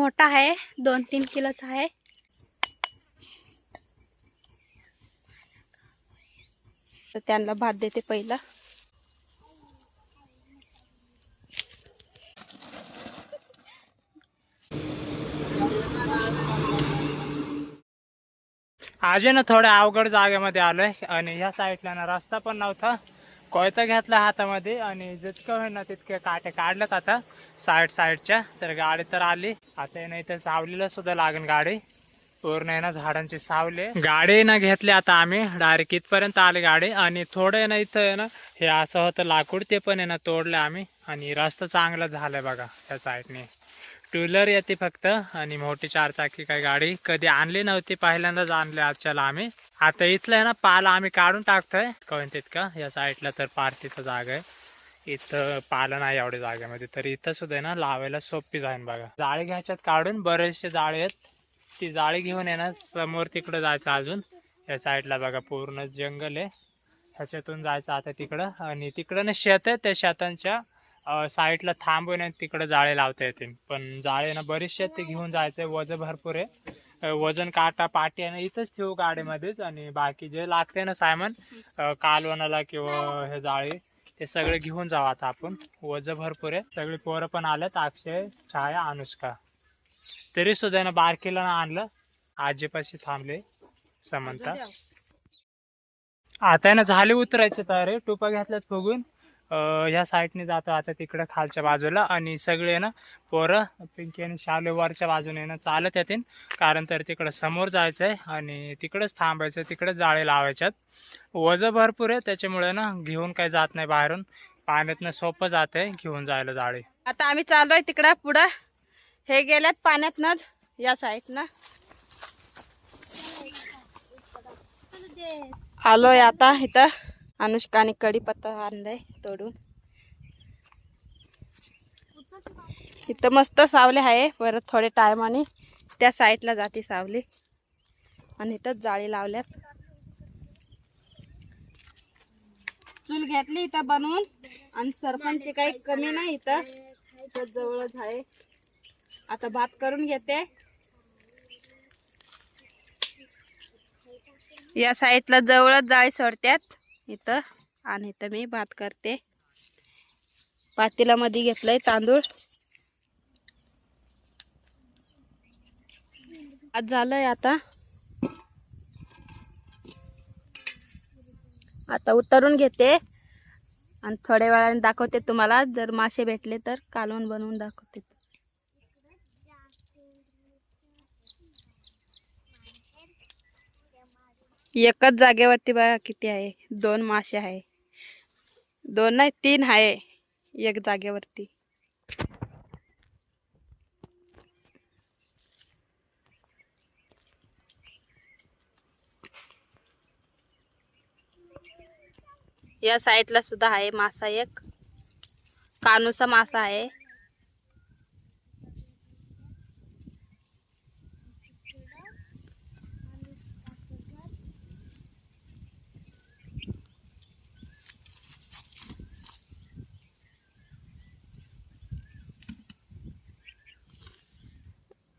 मोठा आहे, 2-3 किलोचा आहे. तर त्यांना भात देते पहिला. आज आहे ना थोड्या अवघड जागेमध्ये आलोय आणि ह्या साईडला ना रस्ता पण नव्हता. कोयता घेतला हातामध्ये आणि जितकं होईना तितके काटे काढलेत आता साईडच्या. तर गाडी तर आली आता. नाही तर सावलीला सुद्धा लागेल गाडी. पूर्ण आहे ना झाडांची सावली. गाडी ना घेतली आता आम्ही डायरेक्ट इथपर्यंत आली गाडी. आणि थोडं आहे ना इथं आहे ना हे असं होतं लाकूड, ते पण आहे ना तोडलं आम्ही. आणि रस्ता चांगला झालाय बघा त्या साईडने. टू व्हीलर येते फक्त आणि मोठी 4 चाकी काही गाडी कधी आणली नव्हती, पहिल्यांदाच आणली आजच्याला आम्ही. आता इथलं आहे ना पाला आम्ही काढून टाकतोय कळून तितका. या साईडला तर पार्टीचं जागा आहे, इथं पाला नाही एवढ्या जागेमध्ये. तर इथं सुद्धा आहे ना लावायला सोपी जाईल बघा. जाळी घ्यायच्यात काढून, बरेचसे जाळे आहेत. ती जाळी घेऊन आहे ना समोर तिकडं जायचं. अजून या साईडला बघा पूर्ण जंगल आहे, ह्याच्यातून जायचं आता तिकडं. आणि तिकडं ना शेत आहे, त्या शेतांच्या साईडला थांबून तिकडे जाळे लावता येतील. पण जाळे ना बरेचसे ते घेऊन जायचंय, वजन भरपूर आहे. वजन काटा पाटी आहे ना इथंच ठेवू गाडीमध्येच. आणि बाकी जे लागते ना सामान कालवणाला किंवा हे जाळे ते सगळे घेऊन जाऊ आता आपण. वजन भरपूर आहे. सगळे पोरं पण आलेत, अक्षय, छाया, अनुष्का. तरी सुद्धा ना बारकीला ना आणलं, आजीपाशी थांबले समंता. आता ना झाले उतरायचे तयारी. टोपा घेतल्यात फुगून. ह्या साईडने जातो आता तिकडं खालच्या बाजूला. आणि सगळे ना पोरं पिंकी आणि शालू वरच्या बाजूने ना चालत येतील, कारण तर तिकडं समोर जायचं आहे आणि तिकडंच थांबायचं. तिकडंच जाळे लावायच्यात. वजन भरपूर आहे त्याच्यामुळे ना घेऊन काही जात नाही बाहेरून. पाण्यातनं सोपं जात आहे घेऊन जायला जाळे. आता आम्ही चाललोय तिकडं पुढं. हे गेल्यात पाण्यातनच या साईडनं. आलोय आता इथं. अनुष्काने कढीपत्ता आणलाय तोडून. इथं मस्त सावली आहे. परत थोडे टायमाने त्या साईडला जाते सावली. आणि इथंच जाळी लावल्यात. चूल घेतली इथं बनवून. आणि सरपंच काही कमी नाही इथं जवळच आहे. आता भात करून घेते. या साईडला जवळच जाळी सोडत्यात इथं. आणि इथं मी भात करते. पातेला मध्ये घेतलंय तांदूळ. आज झालंय आता. आता उतरून घेते आणि थोड्या वेळाने दाखवते तुम्हाला. जर मासे भेटले तर कालवण बनवून दाखवते. एकच जागेवरती बघा किती आहे. 2 मासे आहे. 2 नाही 3 आहे एक जागेवरती. या साईडला सुद्धा आहे मासा एक. कानुसा मासा आहे.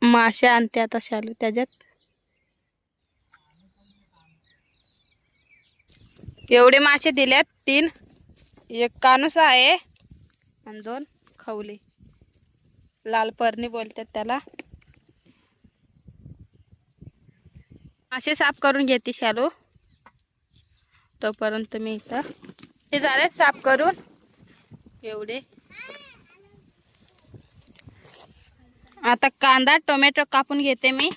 मासे आणते आता शालू त्याच्यात. एवढे मासे दिल्यात 3. एक कानुसा आहे आणि 2 खवले. लाल परनी बोलतात त्याला. मासे साफ करून घेते शालू. तोपर्यंत मी इथं ते झाले साफ करून एवढे. आता कांदा टोमॅटो कापून घेते मी.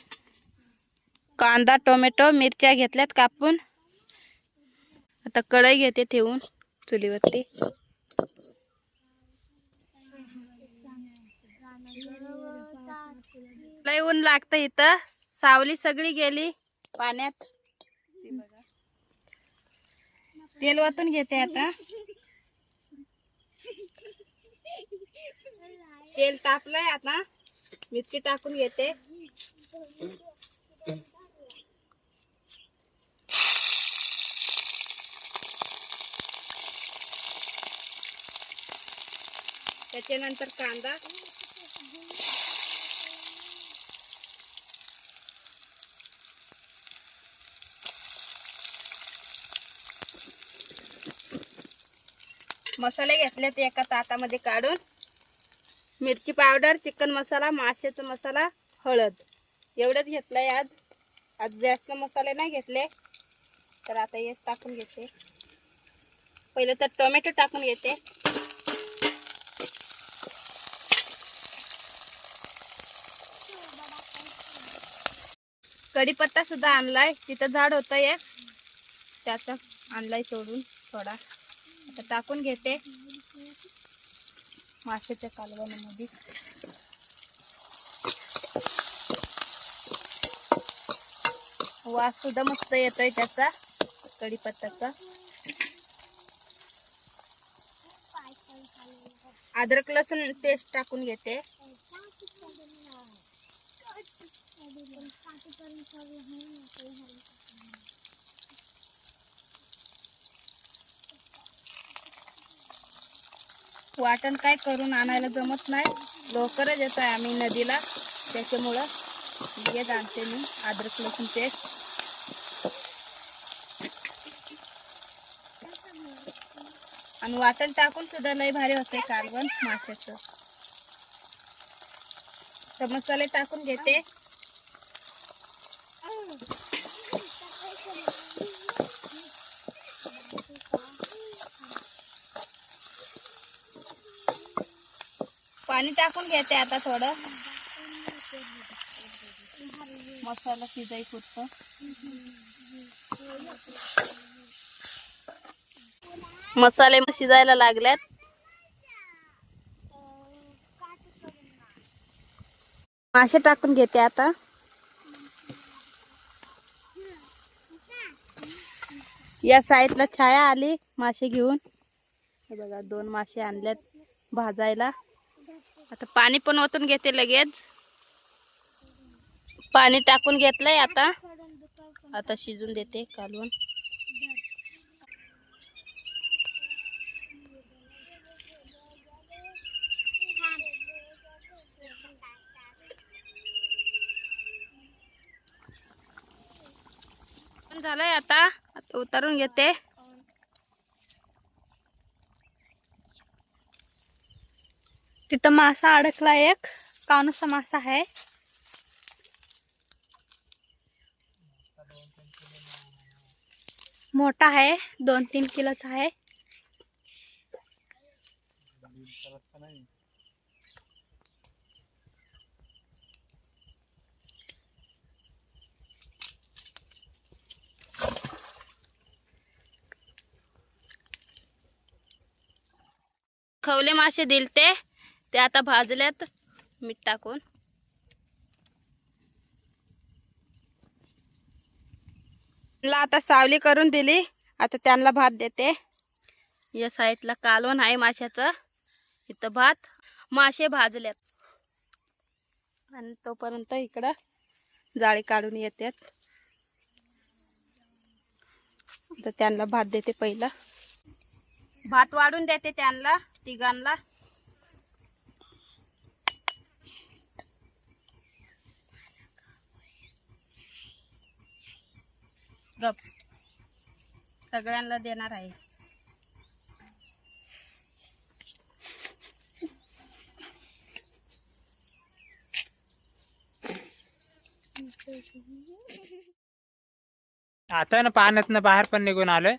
कांदा टोमॅटो मिरच्या घेतल्यात कापून. आता कढई घेते ठेवून चुलीवरती. लय ऊन लागतं इथं. सावली सगळी गेली पाण्यात. तेल ओतून घेते आता. तेल तापलंय आता. मिरची टाकून घेते. त्याच्यानंतर कांदा. मसाले घेतले ते एका ताटामध्ये काढून, मिरची पावडर, चिकन मसाला, माशाचा मसाला, हळद एवढंच घेतलंय आज. आज जास्त मसाले नाही घेतले, तर आता हेच टाकून घेते. पहिले तर टोमॅटो टाकून घेते. कढीपत्ता सुद्धा आणलाय, तिथं झाड होतं एक, त्याचं आणलाय सोडून थोडा. आता टाकून घेते माशाच्या कालवणामध्ये. वास सुद्धा मस्त येतोय त्याचा कढीपत्त्याचा. अद्रक लसूण पेस्ट टाकून घेते. वाटण काय करून आणायला जमत नाही, लवकरच येतोय आम्ही नदीला, त्याच्यामुळं लगेच आणते मी अद्रक लसूण पेस्ट. आणि वाटण टाकून सुद्धा लय भारी होते कालवण माशाचं. तर मसाले टाकून घेते. पाणी टाकून घेते आता थोडं, मसाला शिजाई पुरतं. मसाले शिजायला लागल्यात. मासे टाकून घेते आता. या साईडला छाया आली मासे घेऊन. हे बघा 2 मासे आणल्यात भाजायला. आता पाणी पण ओतून घेते लगेच. पाणी टाकून घेतलंय आता. आता शिजून देते कालवण. झालंय आता उतारून घेते. तिथं मासा अडकला एक, कावनसा मासा आहे. मोठा आहे, 2-3 किलोचा आहे. खवले मासे दिलते ते आता भाजल्यात मीठ टाकून. आता सावली करून दिली, आता त्यांना भात देते. या साईडला कालवण आहे माशाचं, इथं भात, मासे भाजल्यात. आणि तोपर्यंत इकडं जाळी काढून येतात. आता त्यांना भात देते. पहिला भात वाढून देते त्यांना, तिघांना. गप सगळ्यांना देणार आहे. आता ना पाण्यातनं बाहेर पण निघून आलोय.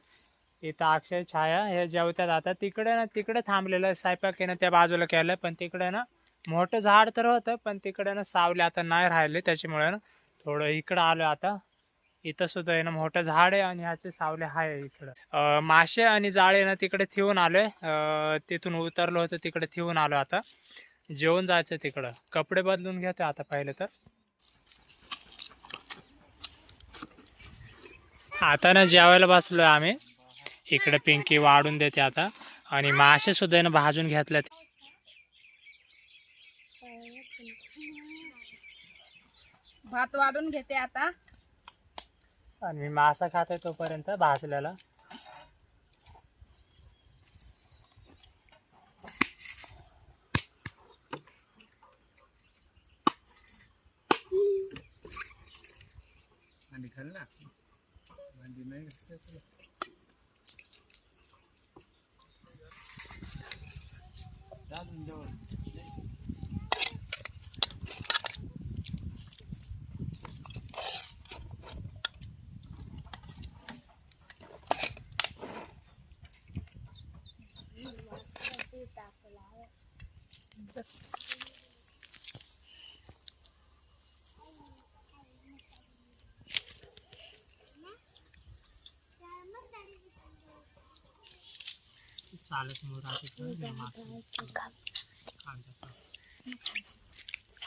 इथं अक्षय, छाया हे जेवतात. आता तिकडे थांबलेलं स्वयंपाक आहे ना, त्या बाजूला केलं. पण तिकडे ना मोठं झाड तर होतं, पण तिकडे ना सावले आता नाही राहिले, त्याच्यामुळे ना थोडं इकडं आलो. आता इथं सुद्धा आहे ना मोठं झाड आहे आणि ह्याचे सावले आहे इकडं. मासे आणि जाळे ना तिकडे ठेवून आलोय. तिथून उतरलो होतं, तिकडे ठेवून आलो. आता जेवून जायचं तिकडं. कपडे बदलून घेतो आता पहिले तर. आता ना जेवायला बसलोय आम्ही. इकडे पिंकी वाढून देते आता. आणि मासे सुद्धा ना भाजून घेतल्यात. भात वाढून घेते आता. आणि मी मासा खातोय तोपर्यंत भाजलेला.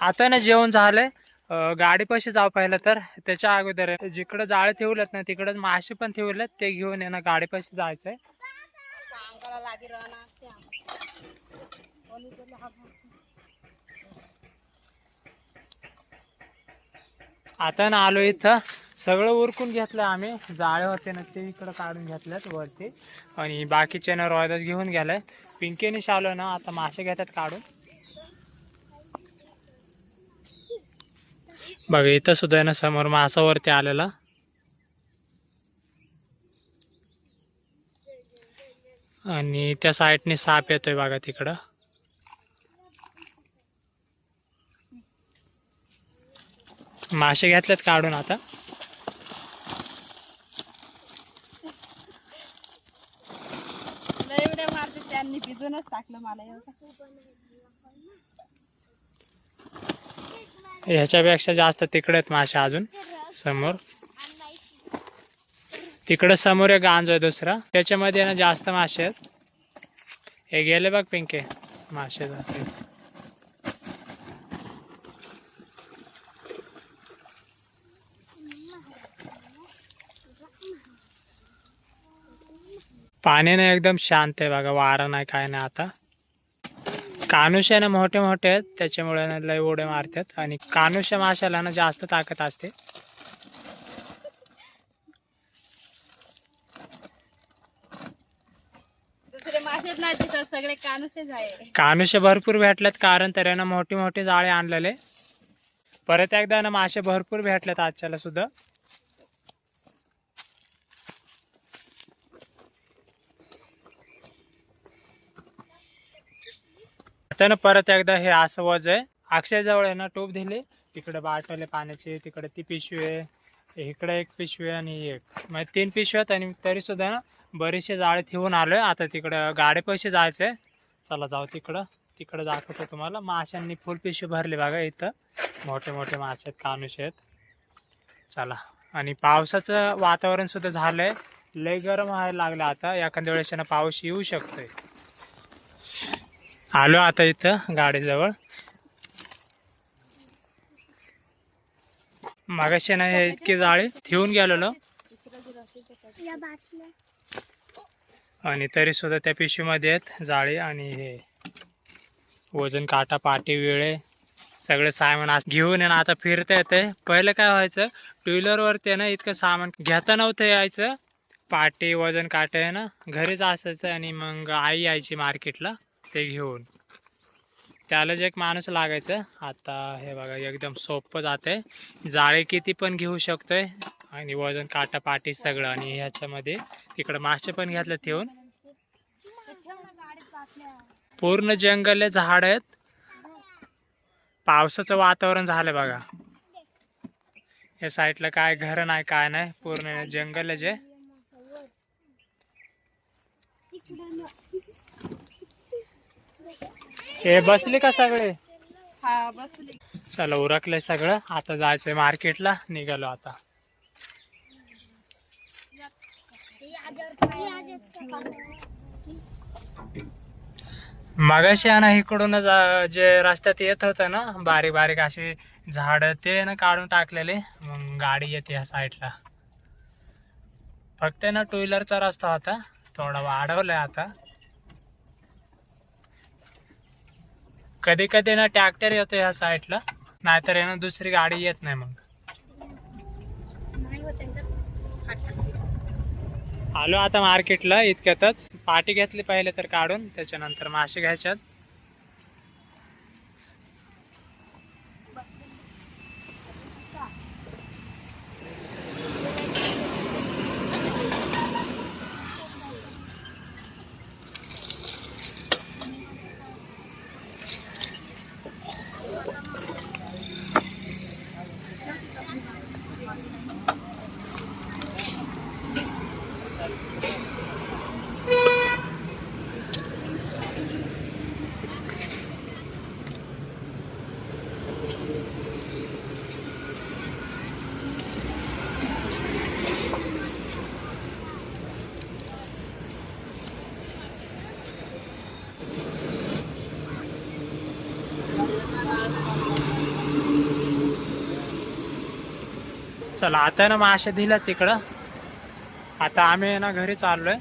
आता ना जेवण झालंय. गाडीपाशी जाऊ पाहिलं तर त्याच्या अगोदर जिकडं जाळे ठेवलेत ना तिकडं मासे पण ठेवलेत, ते घेऊन आहे ना गाडीपाशी जायचंय. आता ना आलो इथं, सगळं उरकून घेतलं आम्ही. जाळे होते ना ते इकडं काढून घेतल्यात वरती, आणि बाकीचे ना रोयदास घेऊन गेलाय. पिंकीने शालो ना आता मासे घेतात काढून. बघा इथं सुद्धा ना समोर मासा वरती आलेला. आणि त्या साईडने साप येतोय बघा तिकडं. मासे घेतलेत काढून आता. लय उड्या मारते त्यांनी, भिजूनच टाकलं मला. ह्याच्यापेक्षा जास्त तिकडे आहेत मासे अजून समोर. तिकडे समोर एक गांज आहे दुसरा, त्याच्यामध्ये ना जास्त मासे आहेत. हे गेले बघ पिंके मासे जाते. पाणी ना एकदम शांत आहे बघा, वारा नाही काय नाही. आता कानुष्या ना मोठे मोठे आहेत त्याच्यामुळे ना लय उड्या मारतात, आणि कानुष्या माशाला ना जास्त ताकद असते. दुसरे मासेच नाही तिथं, सगळे कानुसेच आहे. कानुष्य भरपूर भेटल्यात, कारण तर ना मोठे मोठे जाळे आणलेले. परत एकदा ना मासे भरपूर भेटलेत आजच्याला सुद्धा. आता ना परत एकदा हे असं वज आहे. अक्षय जवळ आहे ना टोप दिली, तिकडे बाटले पाण्याची, तिकडे ती पिशवी आहे, इकडे एक पिशवी आणि एक, म्हणजे 3 पिशव्या आहेत. आणि तरी सुद्धा ना बरेचसे जाळे ठेवून आलोय. आता तिकडं गाडीपाशी जायचंय. चला जाऊ तिकडं, तिकडं दाखवतो तुम्हाला. माशांनी फुल पिशवी भरली बघा. इथं मोठे मोठे मासे आहेत, कानुशे आहेत. चला. आणि पावसाचं वातावरण सुद्धा झालंय, लय गरम व्हायला लागलं आता. एखाद्या वेळेस ना पाऊस येऊ शकतोय. आलो आता इथं गाडीजवळ. मागाशी ना हे इतके जाळे ठेवून गेलेलो, आणि तरी सुद्धा त्या पिशवीमध्ये आहेत जाळे. आणि हे वजन काटा, पाटी, विळे सगळे सामान घेऊन आहे ना आता फिरता येते. पहिलं काय व्हायचं, टू व्हीलरवरती ना इतकं सामान घेता नव्हतं यायचं. पाटी, वजन काटे आहे ना घरीच असायचं, आणि मग आई यायची मार्केटला ते घेऊन. त्यालाच एक माणूस लागायचं. आता हे बघा एकदम सोपं जाते. जाळे किती पण घेऊ शकतोय, आणि वजन काटा, पाटी सगळं. आणि ह्याच्यामध्ये तिकडं मासे पण घेतले ठेवून. पूर्ण जंगल झाड आहेत. पावसाचं वातावरण झालं बघा. या साईडला काय घर नाही काय नाही, पूर्ण जंगल आहे. हे बसले का सगळे? हा बसले. चला उरकलंय सगळं, आता जायचंय मार्केटला. निघालो आता. मगाशी ना इकडून जे रस्त्यात येत होतं ना बारीक बारीक अशी झाड, ते ना काढून टाकलेले. मग गाडी येते ह्या साईडला. फक्त ना टू व्हीलरचा रस्ता होता, थोडा वाढवलाय आता. कधी कधी ना ट्रॅक्टर येतो ह्या साईडला, नाहीतर ना दुसरी गाडी येत नाही. मग आलो आता मार्केटला इतक्यातच. पाटी घेतली पहिले तर काढून, त्याच्यानंतर मासे घ्यायच्यात. चला आता ना मासे दिल्या तिकडं. आता आम्ही ना घरी चाललोय.